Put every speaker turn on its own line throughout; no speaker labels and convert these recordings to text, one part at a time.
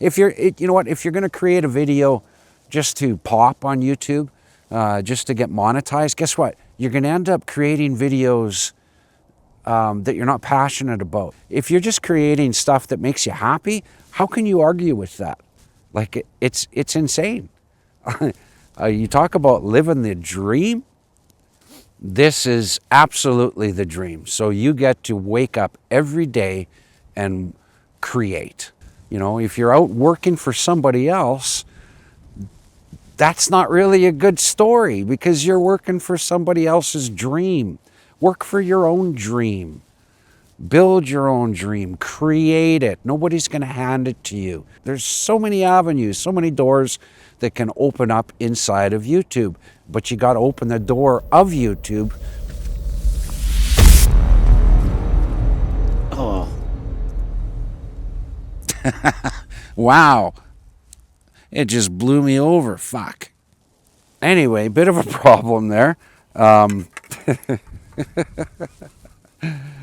If you're, you know what, if you're going to create a video just to pop on YouTube, just to get monetized, guess what? You're going to end up creating videos that you're not passionate about. If you're just creating stuff that makes you happy, how can you argue with that? Like, it's insane. You talk about living the dream. This is absolutely the dream. So you get to wake up every day and create. You know, if you're out working for somebody else, that's not really a good story, because you're working for somebody else's dream. Work for your own dream. Build your own dream. Create it. Nobody's going to hand it to you. There's so many avenues, so many doors that can open up inside of YouTube. But you got to open the door of YouTube. Oh. Wow. It just blew me over. Fuck. Anyway, bit of a problem there.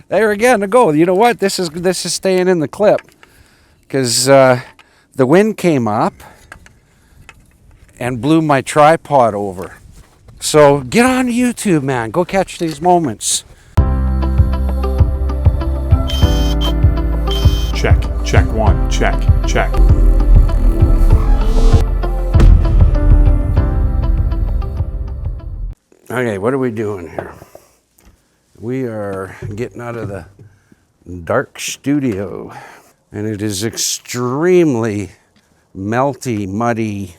There again, to go. You know what? This is staying in the clip, because the wind came up and blew my tripod over. So get on YouTube, man. Go catch these moments.
Check. Check one. Check. Check.
Okay, what are we doing here? We are getting out of the dark studio, and it is extremely melty, muddy,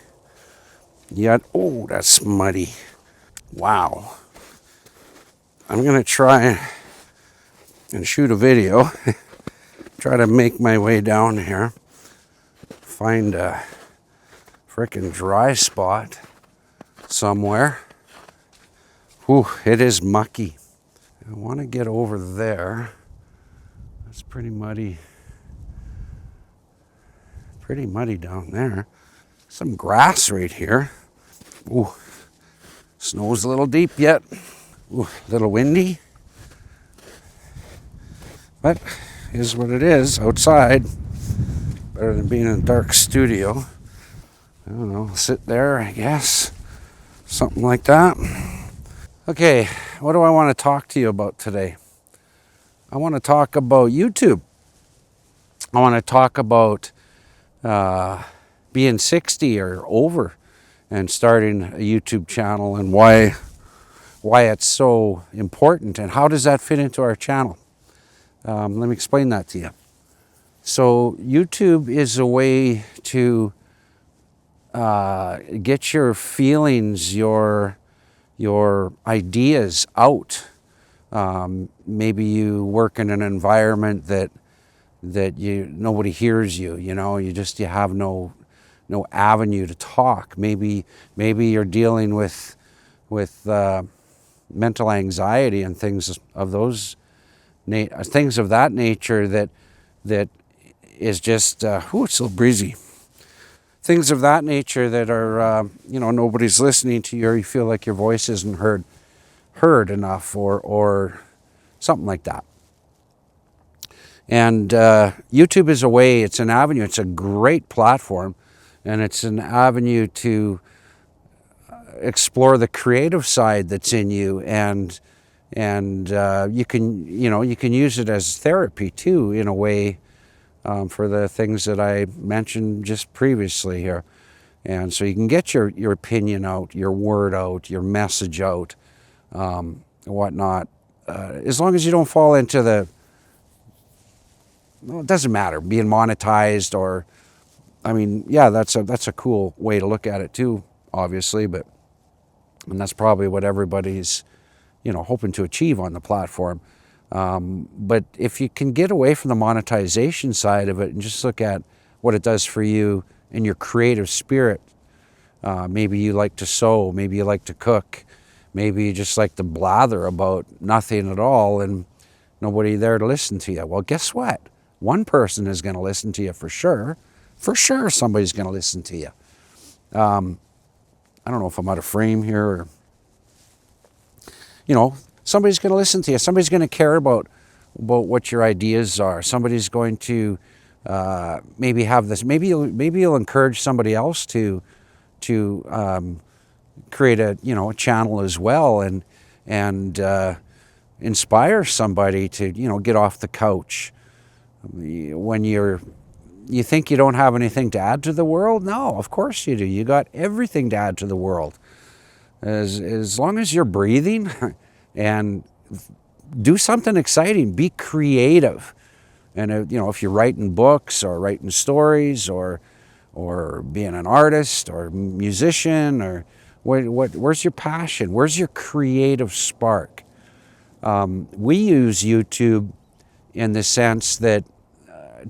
yet, oh, that's muddy. Wow. I'm gonna try and shoot a video, try to make my way down here, find a frickin' dry spot somewhere. Whew, it is mucky. I want to get over there. It's pretty muddy. Pretty muddy down there. Some grass right here. Ooh, snow's a little deep yet. Ooh, a little windy. But it is what it is outside. Better than being in a dark studio. I don't know, sit there, I guess. Something like that. Okay, what do I want to talk to you about today? I want to talk about YouTube. I want to talk about being 60 or over and starting a YouTube channel, and why it's so important, and how does that fit into our channel. Let me explain that to you. So YouTube is a way to get your feelings, your ideas out. Maybe you work in an environment that nobody hears you. You know, you have no avenue to talk. Maybe you're dealing with mental anxiety and things of that nature that is just it's a little breezy. Things of that nature that are, nobody's listening to you, or you feel like your voice isn't heard enough, or something like that. And YouTube is a way, it's an avenue, it's a great platform, and it's an avenue to explore the creative side that's in you, and you can use it as therapy too, in a way. For the things that I mentioned just previously here. And so you can get your opinion out, your word out, your message out, whatnot, as long as you don't fall into it doesn't matter, being monetized, or, I mean, yeah, that's a cool way to look at it too, obviously, and that's probably what everybody's, hoping to achieve on the platform. But if you can get away from the monetization side of it and just look at what it does for you in your creative spirit, maybe you like to sew, maybe you like to cook, maybe you just like to blather about nothing at all and nobody there to listen to you. Well, guess what? One person is going to listen to you for sure. For sure somebody's going to listen to you. I don't know if I'm out of frame here, or, somebody's going to listen to you. Somebody's going to care about what your ideas are. Somebody's going to maybe have this. Maybe you'll encourage somebody else to create a a channel as well, and inspire somebody to get off the couch when you think you don't have anything to add to the world. No, of course you do. You got everything to add to the world. As long as you're breathing, and do something exciting, be creative. And if you're writing books or writing stories or being an artist or musician, or where's your passion? Where's your creative spark? We use YouTube in the sense that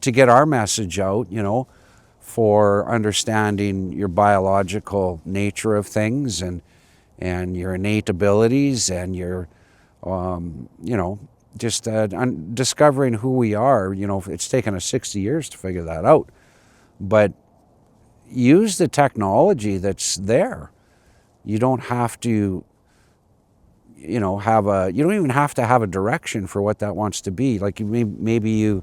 to get our message out, for understanding your biological nature of things and your innate abilities and your, just discovering who we are. It's taken us 60 years to figure that out. But use the technology that's there. You don't have to, you don't even have to have a direction for what that wants to be. Like maybe you're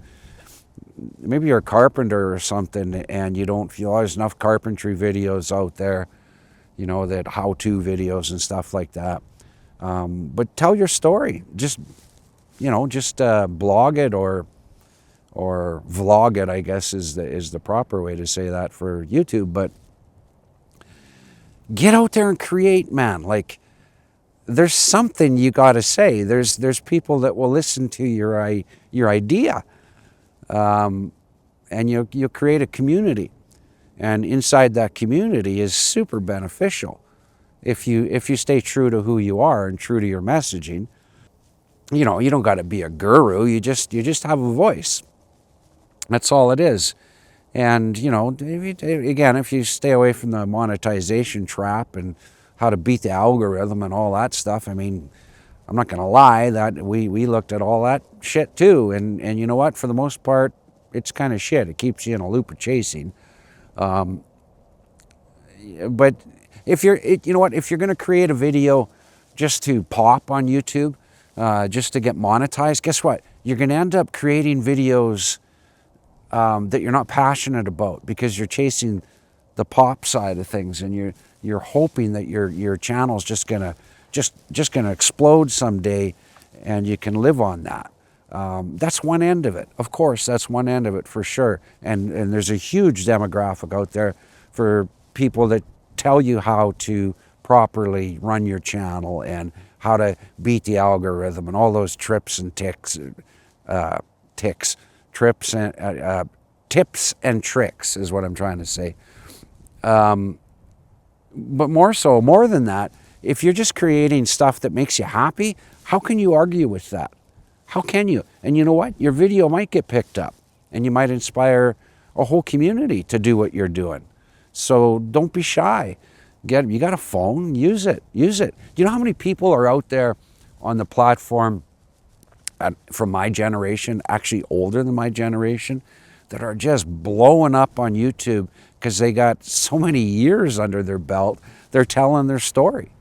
a carpenter or something, and you don't feel there's enough carpentry videos out there, that how-to videos and stuff like that. But tell your story. Just blog it or vlog it, I guess is the proper way to say that for YouTube. But get out there and create, man. Like, there's something you got to say. There's people that will listen to your idea, and you'll create a community, and inside that community is super beneficial if you stay true to who you are and true to your messaging. You don't got to be a guru. You just have a voice. That's all it is. And if you stay away from the monetization trap and how to beat the algorithm and all that stuff, I mean, I'm not going to lie, that we looked at all that shit too. And you know what? For the most part, it's kind of shit. It keeps you in a loop of chasing. But if you're going to create a video just to pop on YouTube, just to get monetized, guess what? You're going to end up creating videos that you're not passionate about because you're chasing the pop side of things, and you're hoping that your channel's just gonna explode someday, and you can live on that. That's one end of it. Of course, that's one end of it for sure. And there's a huge demographic out there for people that tell you how to properly run your channel and how to beat the algorithm and all those tips and tricks is what I'm trying to say. But more than that, if you're just creating stuff that makes you happy, how can you argue with that? How can you? And you know what? Your video might get picked up, and you might inspire a whole community to do what you're doing. So don't be shy. You got a phone, use it. Do you know how many people are out there on the platform from my generation, actually older than my generation, that are just blowing up on YouTube because they got so many years under their belt? They're telling their story,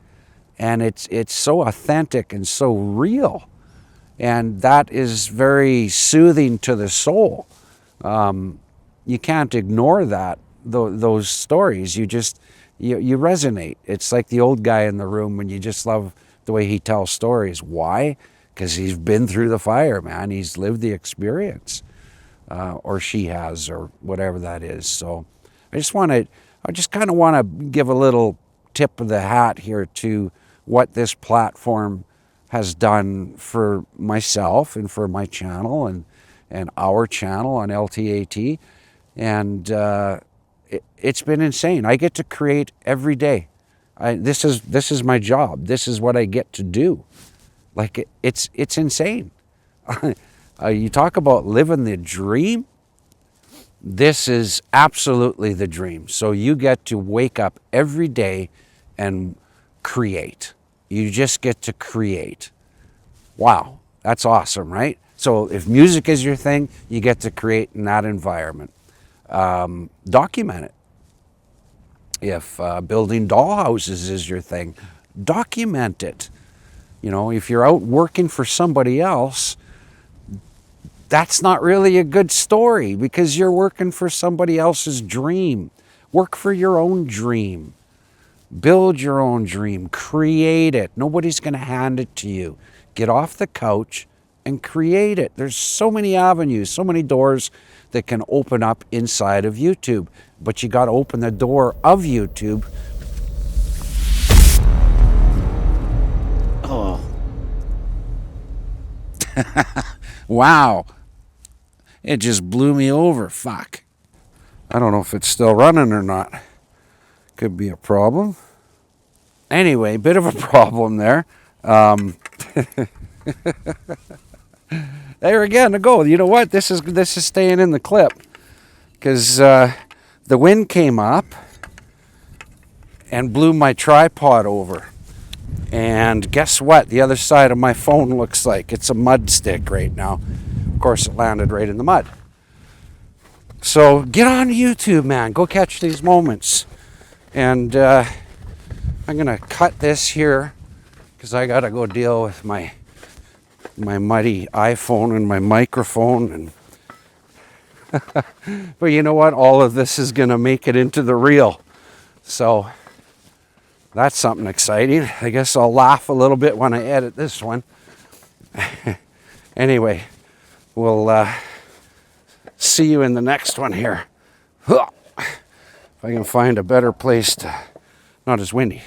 and it's so authentic and so real, and that is very soothing to the soul. You can't ignore those stories. You resonate. It's like the old guy in the room when you just love the way he tells stories. Why? Because he's been through the fire, man. He's lived the experience, or she has, or whatever that is. So I just kind of want to give a little tip of the hat here to what this platform has done for myself and for my channel and our channel on LTAT. And it's been insane. I get to create every day. This is my job. This is what I get to do. Like, it's insane. You talk about living the dream. This is absolutely the dream. So you get to wake up every day and create. You just get to create. Wow, that's awesome, right? So if music is your thing, you get to create in that environment. Document it. If building dollhouses is your thing, document it. If you're out working for somebody else, that's not really a good story because you're working for somebody else's dream. Work for your own dream. Build your own dream. Create it. Nobody's going to hand it to you. Get off the couch and create it. There's so many avenues, so many doors that can open up inside of YouTube. But you got to open the door of YouTube. Oh. Wow. It just blew me over. Fuck. I don't know if it's still running or not. Could be a problem. Anyway, bit of a problem there. There again, a go. You know what? This is staying in the clip because the wind came up and blew my tripod over. And guess what? The other side of my phone looks like it's a mud stick right now. Of course, it landed right in the mud. So get on YouTube, man. Go catch these moments. And I'm going to cut this here because I got to go deal with my muddy iPhone and my microphone. And but you know what? All of this is going to make it into the reel. So that's something exciting. I guess I'll laugh a little bit when I edit this one. Anyway, we'll see you in the next one here. If I can find a better place to, not as windy.